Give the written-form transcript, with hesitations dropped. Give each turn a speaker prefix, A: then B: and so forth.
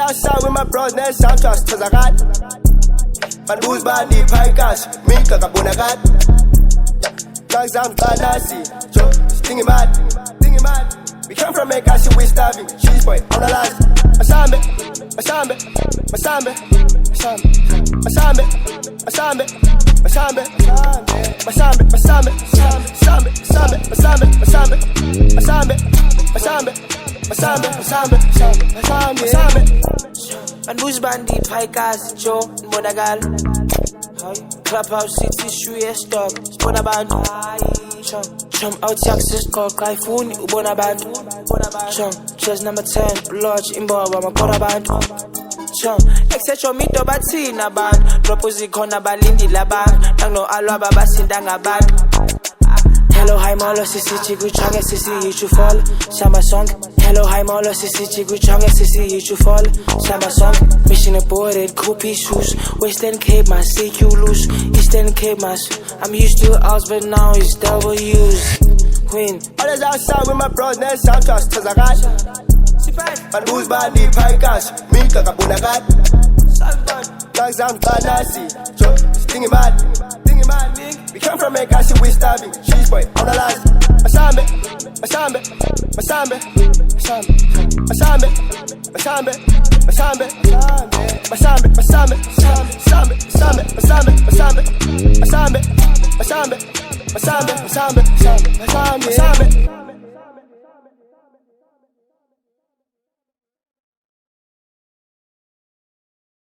A: outside with my bros, next sound trust, cause I got man who's body pikas, me kakabunagad. Cause I'm Tanasi, Joe, stinging mad. We come from Mexico, we starving. She's boy, on the last. Masambe, Masambe, Masambe, Masambe, Masambe, Masambe, Masambe, Masambe, Masambe, Masambe, Masambe, Masambe, Masambe, Masambe, Masambe, Masambe, Masambe.
B: Man who's bandi pikas, Joe, Bonagal. Clubhouse 63 stock, spona band. Chum out Texas, call Kaifuni, Ubona band. Chum, chess number 10, Lodge in Boba, Makora band. Chum, except Mido Batina band. Proposi Kona Balindi la band. Nang no Alaba Basindanga band. Hello, hi, Molo, Sisi, Chiguchanga, Sisi, you fall. Samba song. Hello, hi, Molo, Sisi, Chiguchanga, Sisi, you fall. Samba song. Mission aborted, copy shoes. Western Cape, Mas, see you lose. Eastern Cape, Mas. I'm used to ours, but now it's W's. Queen.
A: Always outside with my bros, next sound trust, cause I got man who's body pikas, me kakabunagad. Cause I'm Tanasi, Joe, stinging mad. We come from Mexico, we starving. She's boy, on the last. Masambe, Masambe, Masambe, Masambe, Masambe, Masambe, Masambe, Masambe, Masambe, Masambe, Masambe, Masambe, Masambe, Masambe, Masambe, Masambe, Masambe, Masambe.